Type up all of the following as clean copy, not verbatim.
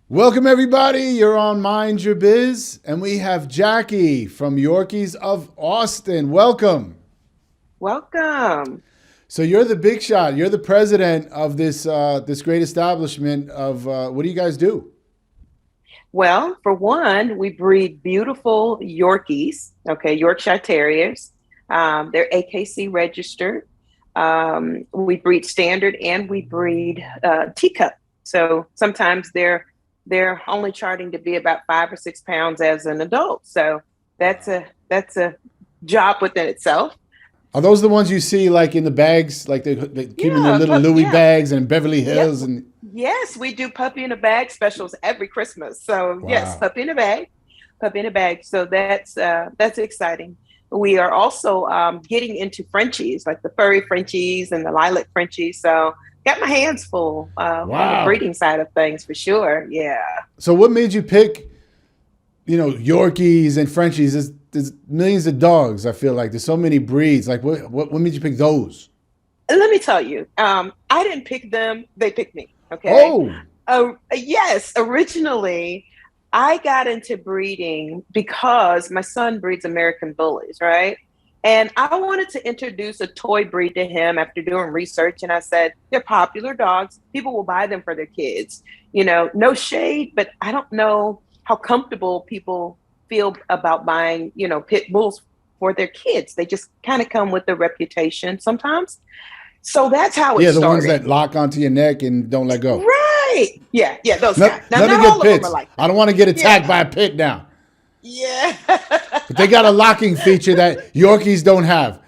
Welcome, everybody. You're on Mind Your Biz, and we have Jackie from Yorkies of Austin. Welcome. Welcome. So you're the big shot. You're the president of this great establishment of what do you guys do? Well, for one, we breed beautiful Yorkies, okay, Yorkshire Terriers. They're AKC registered. We breed standard and we breed teacup. So sometimes they're only charting to be about 5 or 6 pounds as an adult. So that's a job within itself. Are those the ones you see like in the bags, like they keep in their Yeah, little Louis yeah, bags and Beverly yep. Hills and Yes, we do puppy in a bag specials every Christmas. So yes, wow. puppy in a bag. So that's exciting. We are also getting into Frenchies, like the furry Frenchies and the lilac Frenchies. So got my hands full on the Wow. breeding side of things for sure. Yeah. So what made you pick, Yorkies and Frenchies? There's millions of dogs, I feel like. There's so many breeds. Like what made you pick those? And let me tell you, I didn't pick them; they picked me. Okay. Oh, Yes, originally I got into breeding because my son breeds American bullies, right? And I wanted to introduce a toy breed to him after doing research. And I said, they're popular dogs. People will buy them for their kids. No shade, but I don't know how comfortable people feel about buying, pit bulls for their kids. They just kind of come with a reputation sometimes. So that's how it yeah, the ones started. that lock onto your neck and don't let go. Right. Yeah, yeah, those Let, guys. Now, let me not get all of them are pits. like I that. don't want to get attacked Yeah. by a pit now. Yeah. But they got a locking feature that Yorkies don't have.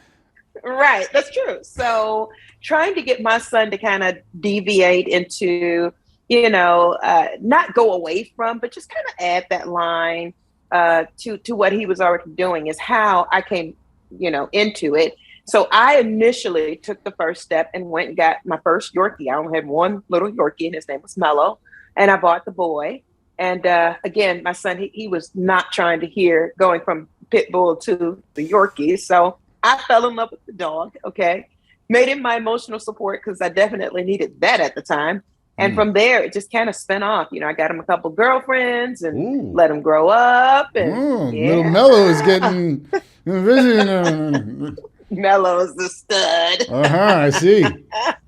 Right. That's true. So trying to get my son to kind of deviate into, not go away from, but just kind of add that line to what he was already doing is how I came, into it. So I initially took the first step and went and got my first Yorkie. I only had one little Yorkie, and his name was Mello. And I bought the boy. And again, my son, he was not trying to hear going from pit bull to the Yorkie. So I fell in love with the dog. Okay. Made him my emotional support because I definitely needed that at the time. And Mm. from there, it just kind of spun off. I got him a couple girlfriends and Ooh. let him grow up. And Little Mellow is yeah, getting vision. Mello is the stud. I see.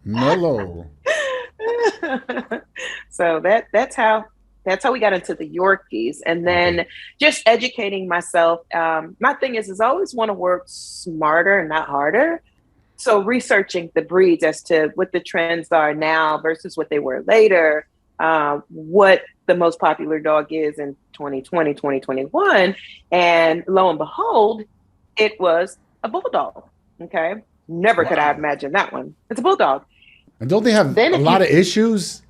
Mellow. So that's how we got into the Yorkies, and Okay. then just educating myself. My thing is I always want to work smarter and not harder. So researching the breeds as to what the trends are now versus what they were later, what the most popular dog is in 2020, 2021, and lo and behold, it was a bulldog. Okay, never could I have Wow. imagined that one. It's a bulldog. And don't they have Then a if lot you of issues?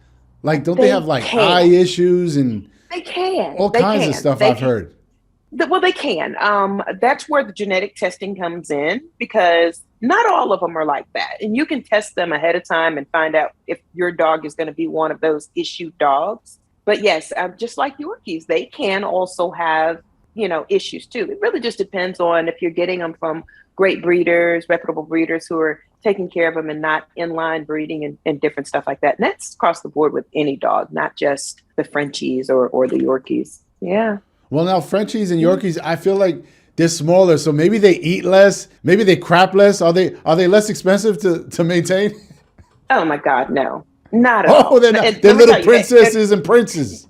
Like, don't they have they like eye can issues and they can all they kinds of can stuff they I've can heard? Well, they can. That's where the genetic testing comes in because not all of them are like that. And you can test them ahead of time and find out if your dog is going to be one of those issue dogs. But yes, just like Yorkies, they can also have, issues too. It really just depends on if you're getting them from great breeders, reputable breeders who are taking care of them and not inline breeding and different stuff like that. And that's across the board with any dog, not just the Frenchies or the Yorkies. Yeah. Well, now Frenchies and Yorkies, I feel like they're smaller, so maybe they eat less, maybe they crap less. Are they less expensive to maintain? Oh my God, no, not at Oh, all. they're not. And They're let me little tell you, princesses and princes.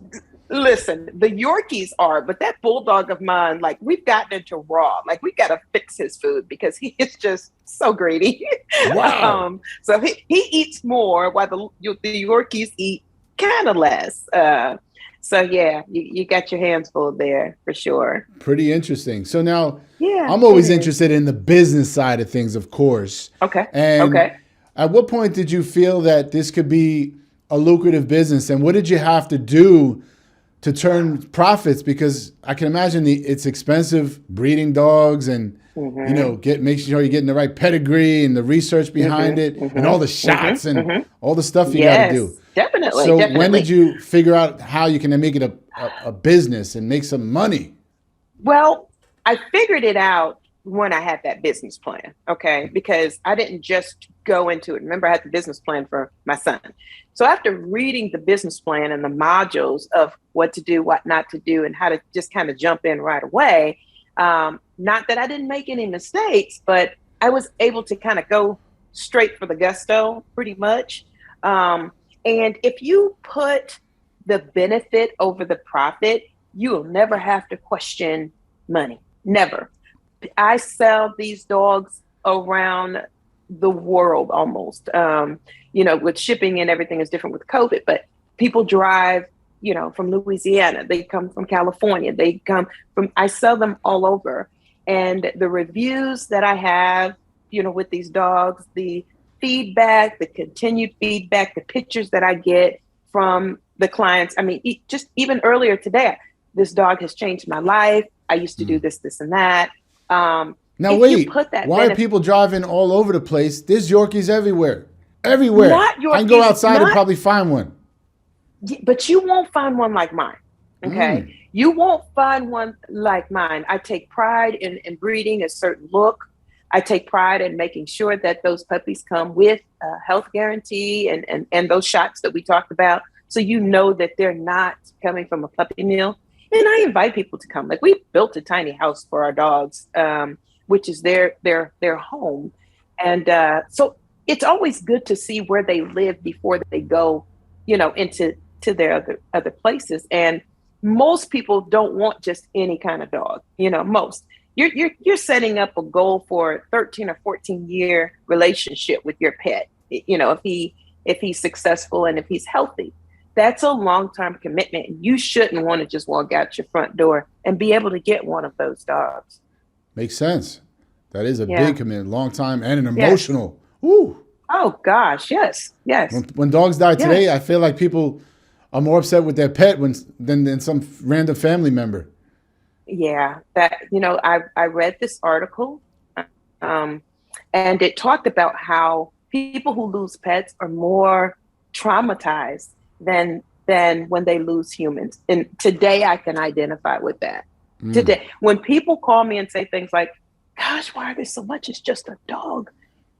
listen, the Yorkies are, but that bulldog of mine, like we've gotten into raw. Like we got to fix his food because he is just so greedy. Wow. So he eats more while the Yorkies eat kind of less. So yeah, you got your hands full there for sure. Pretty interesting. So now Yeah, I'm it always is. interested in the business side of things, of course. Okay. And Okay. at what point did you feel that this could be a lucrative business? And what did you have to do to turn profits? Because I can imagine it's expensive breeding dogs and Mm-hmm. get making sure you're getting the right pedigree and the research behind it Mm-hmm. and all Mm-hmm. the shots Mm-hmm. and Mm-hmm. all the stuff you got to do. Yes, definitely, So when did definitely. you figure out how you can make it a business and make some money? Well, I figured it out when I had that business plan, okay? Because I didn't just go into it. Remember, I had the business plan for my son. So after reading the business plan and the modules of what to do, what not to do, and how to just kind of jump in right away, not that I didn't make any mistakes, but I was able to kind of go straight for the gusto pretty much. And if you put the benefit over the profit, you will never have to question money. Never. I sell these dogs around the world almost. With shipping and everything is different with COVID, but people drive, from Louisiana, they come from California, I sell them all over. And the reviews that I have, with these dogs, the feedback, the continued feedback, the pictures that I get from the clients. I mean, just even earlier today, this dog has changed my life. I used to do this, and that. Now wait, why are people driving all over the place? There's Yorkies everywhere. Everywhere. Not Yorkies, I can go outside and probably find one. But you won't find one like mine. Okay. You won't find one like mine. I take pride in breeding a certain look. I take pride in making sure that those puppies come with a health guarantee and those shots that we talked about. So that they're not coming from a puppy mill. And I invite people to come. Like, we built a tiny house for our dogs, which is their home. And so it's always good to see where they live before they go, into their other places. And most people don't want just any kind of dog. Most. You're setting up a goal for a 13 or 14-year relationship with your pet. If he's successful and if he's healthy. That's a long-term commitment. You shouldn't want to just walk out your front door and be able to get one of those dogs. Makes sense. That is a big commitment, long time, and an emotional. Yes. Ooh. Oh gosh, yes. When dogs die today, I feel like people are more upset with their pet than some random family member. Yeah, I read this article, and it talked about how people who lose pets are more traumatized than when they lose humans. And today I can identify with that. Today, when people call me and say things like, gosh, why are there so much? It's just a dog.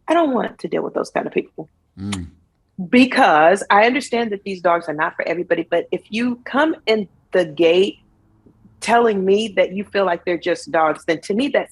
I don't want to deal with those kind of people. Because I understand that these dogs are not for everybody. But if you come in the gate telling me that you feel like they're just dogs, then to me that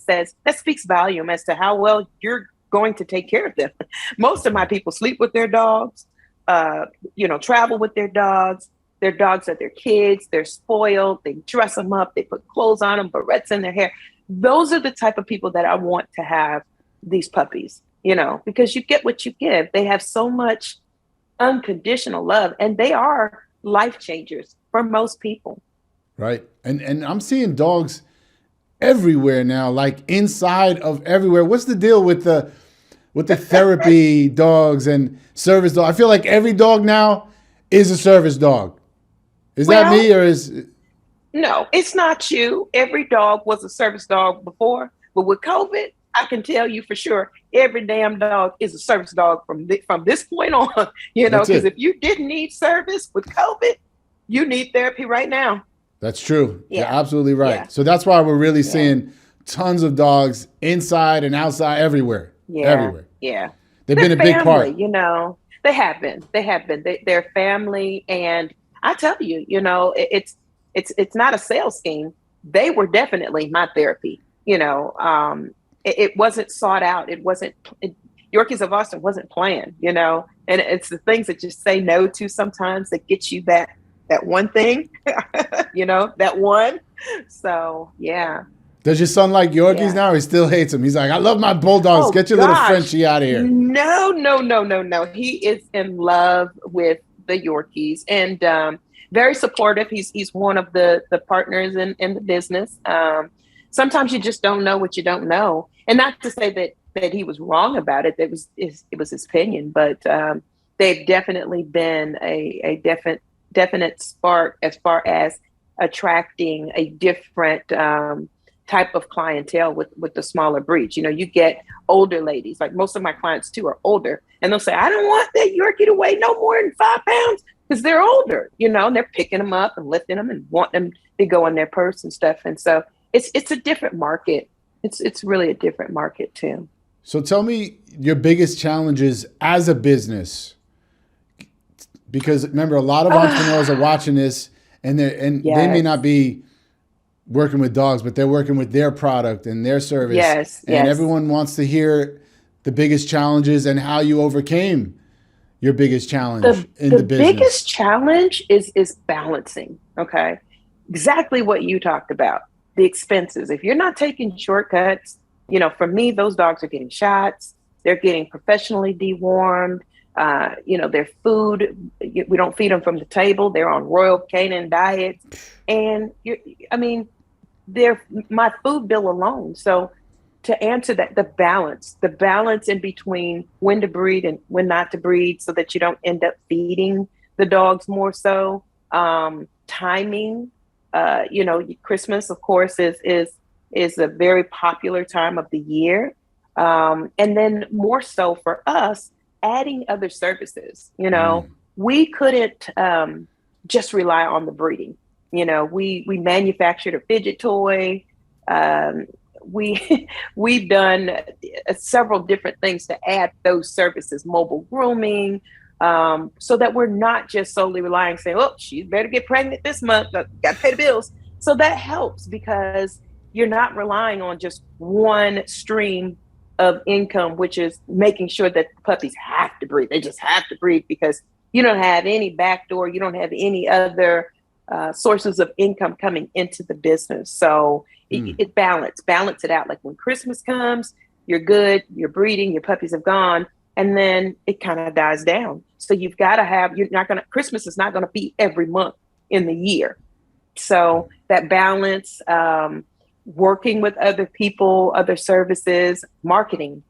speaks volume as to how well you're going to take care of them. Most of my people sleep with their dogs. Travel with their dogs. Their dogs are their kids. They're spoiled. They dress them up. They put clothes on them, barrettes in their hair. Those are the type of people that I want to have these puppies, because you get what you give. They have so much unconditional love, and they are life changers for most people. Right. And I'm seeing dogs everywhere now, like inside of everywhere. What's the deal with the therapy dogs and service dogs? I feel like every dog now is a service dog. Is that me, or is... No, it's not you. Every dog was a service dog before, but with COVID, I can tell you for sure, every damn dog is a service dog from this point on, because if you didn't need service with COVID, you need therapy right now. That's true. Yeah. You're absolutely right. Yeah. So that's why we're really seeing tons of dogs inside and outside everywhere. Yeah. Everywhere. Yeah. They've been a big part. They have been. They're family. And I tell you, it's not a sales scheme. They were definitely my therapy. It wasn't sought out. Yorkies of Austin wasn't planned, and it's the things that you say no to sometimes that get you that one thing, that one. So, yeah. Does your son like Yorkies now? Or he still hates them? He's like, I love my bulldogs. Get your little Frenchie out of here. No. He is in love with the Yorkies and very supportive. He's one of the partners in the business. Sometimes you just don't know what you don't know. And not to say that he was wrong about it. It was his opinion, but they've definitely been a definite spark as far as attracting a different type of clientele with the smaller breeds. You get older ladies, like most of my clients too are older, and they'll say, I don't want that Yorkie to weigh no more than 5 pounds because they're older, and they're picking them up and lifting them and want them to go in their purse and stuff. And so it's a different market. It's really a different market too. So tell me your biggest challenges as a business, because remember, a lot of entrepreneurs are watching this, and they may Yes, not be working with dogs, but they're working with their product and their service, yes, and yes. everyone wants to hear the biggest challenges and how you overcame your biggest challenge in The the business. biggest challenge is balancing. Okay, exactly what you talked about. The expenses. If you're not taking shortcuts, for me, those dogs are getting shots. They're getting professionally dewormed. Their food, we don't feed them from the table. They're on Royal Canin diets, and I mean, they're my food bill alone. So to answer that, the balance in between when to breed and when not to breed, so that you don't end up feeding the dogs more so. Timing, Christmas, of course, is a very popular time of the year, and then more so for us, adding other services. Mm. We couldn't just rely on the breeding. We manufactured a fidget toy. Um, we've done several different things to add those services, mobile grooming, so that we're not just solely relying, saying, "Oh, she better get pregnant this month. Got to pay the bills." So that helps because you're not relying on just one stream of income, which is making sure that puppies have to breed. They just have to breed because you don't have any backdoor, you don't have any other sources of income coming into the business. So it balance it out. Like when Christmas comes, you're good, you're breeding, your puppies have gone, and then it kind of dies down. So you've got to Christmas is not going to be every month in the year. So that balance, working with other people, other services, marketing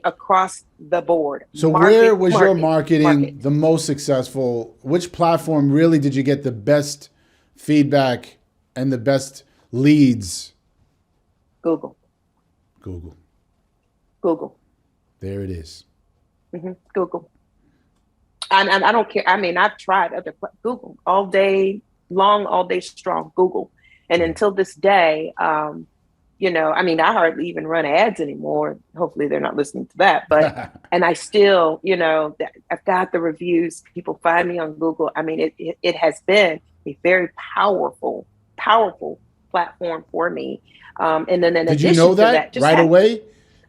across the board. So where was your marketing the most successful? Which platform really did you get the best feedback and the best leads? Google. There it is. Google. And I don't care. I mean, I've tried Google all day long, all day strong, Google. And until this day, I hardly even run ads anymore. Hopefully they're not listening to that, but, and I still, I've got the reviews. People find me on Google. I mean, it has been a very powerful platform for me. And then in Did you addition know to that right away?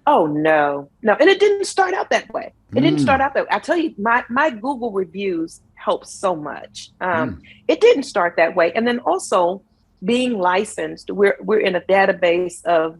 Oh, no. And it didn't start out that way. It didn't start out that way. I tell you, my Google reviews help so much. It didn't start that way. And then also being licensed, we're in a database of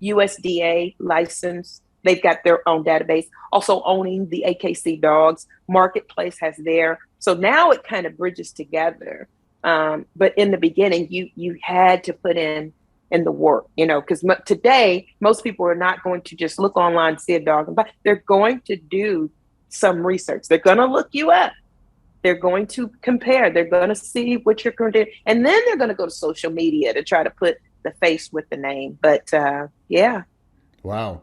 USDA licensed. They've got their own database. Also owning the AKC dogs. Marketplace has their. So now it kind of bridges together. But in the beginning, you had to put in the work, because today, most people are not going to just look online, see a dog, but they're going to do some research. They're going to look you up. They're going to compare. They're going to see what you're going to do. And then they're going to go to social media to try to put the face with the name. But yeah. Wow.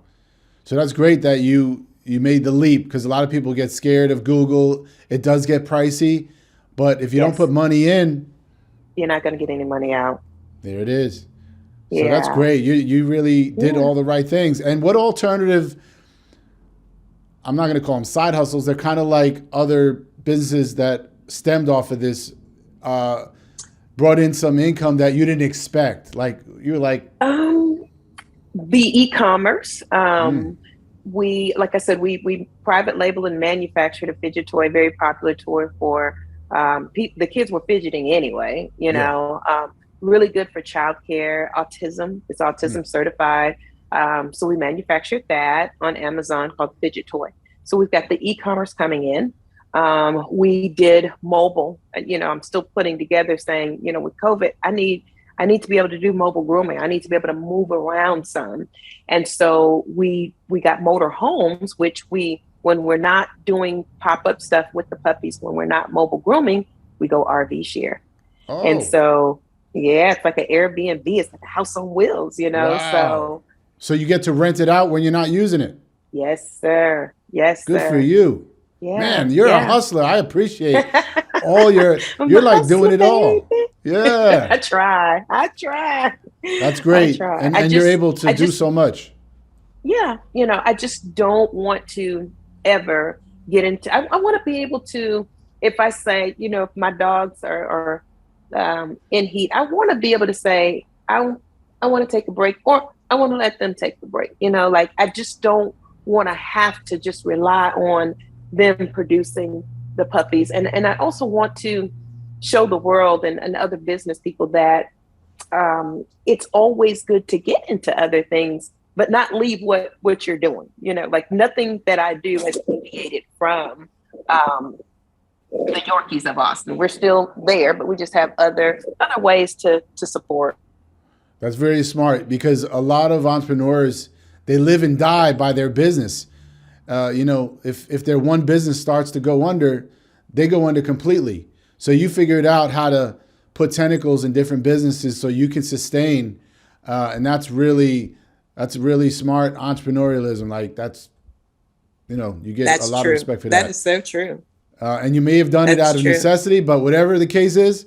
So that's great that you made the leap, because a lot of people get scared of Google. It does get pricey, but if you don't put money in, you're not going to get any money out. There it is. So that's great. You really did all the right things. And what alternative, I'm not going to call them side hustles, they're kind of like other businesses that stemmed off of this, brought in some income that you didn't expect. Like you were like, the e-commerce. Like I said, we private label and manufactured a fidget toy, very popular toy for the kids were fidgeting anyway, really good for childcare, autism. It's autism certified. So we manufactured that on Amazon called Fidget Toy. So we've got the e-commerce coming in. We did mobile. I'm still putting together saying, with COVID, I need to be able to do mobile grooming. I need to be able to move around some. And so we got motor homes, which when we're not doing pop-up stuff with the puppies, when we're not mobile grooming, we go RV share. oh, And so, it's like an Airbnb. It's like a house on wheels, wow. So you get to rent it out when you're not using it. Yes, sir. Yes, Good sir. for you. Yeah. Man, you're a Yeah. hustler. I appreciate all your, I'm you're a like doing hustler, it all. baby. Yeah. I try. I try. That's I great. try. And you're able to do so much. Yeah, I just don't want to ever get into, I want to be able to, if I say, if my dogs are in heat, I want to be able to say, I want to take a break, or I want to let them take the break. Like, I just don't want to have to just rely on them producing the puppies. And I also want to show the world and other business people that it's always good to get into other things, but not leave what you're doing. Like, nothing that I do has deviated from the Yorkies of Austin. We're still there, but we just have other ways to support. That's very smart, because a lot of entrepreneurs, they live and die by their business. If their one business starts to go under, they go under completely. So you figured out how to put tentacles in different businesses so you can sustain, and that's really smart entrepreneurialism. Like, that's, you get a lot of respect for that. That is so true. And you may have done it out of necessity, but whatever the case is,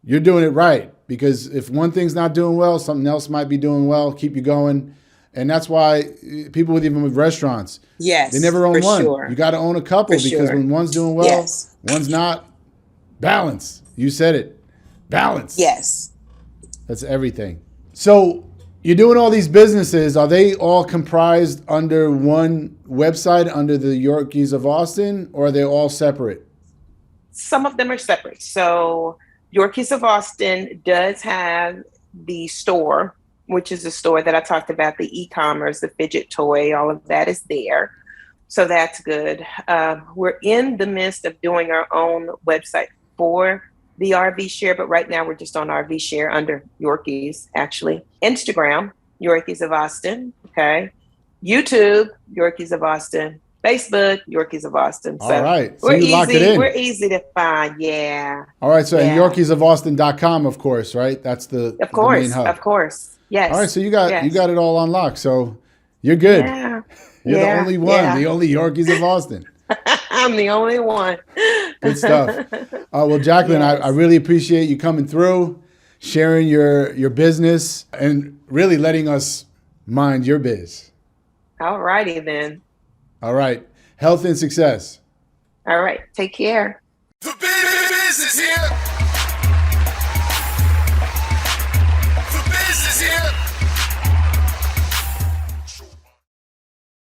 you're doing it right. Because if one thing's not doing well, something else might be doing well, keep you going. And that's why people even with restaurants, yes, they never own one. Sure. You got to own a couple, because when one's doing well, one's not. Balance. You said it. Balance. Yes. That's everything. So you're doing all these businesses. Are they all comprised under one website, under the Yorkies of Austin, or are they all separate? Some of them are separate. So Yorkies of Austin does have the store, which is the store that I talked about, the e-commerce, the fidget toy, all of that is there. So that's good. We're in the midst of doing our own website for the RV Share, but right now we're just on RV Share under Yorkies, actually. Instagram, Yorkies of Austin, okay. YouTube, Yorkies of Austin. Facebook, Yorkies of Austin. So all right. So you locked it in. We're easy to find, yeah. All right. So and yorkiesofAustin.com, of course, right? That's the main hub. Of course. Yes. All right. So you got it all unlocked. So you're good. Yeah. You're the only one, the only Yorkies of Austin. I'm the only one. Good stuff. Well, Jacqueline, I really appreciate you coming through, sharing your business, and really letting us mind your biz. All righty then. All right. Health and success. All right. Take care. The biz is here.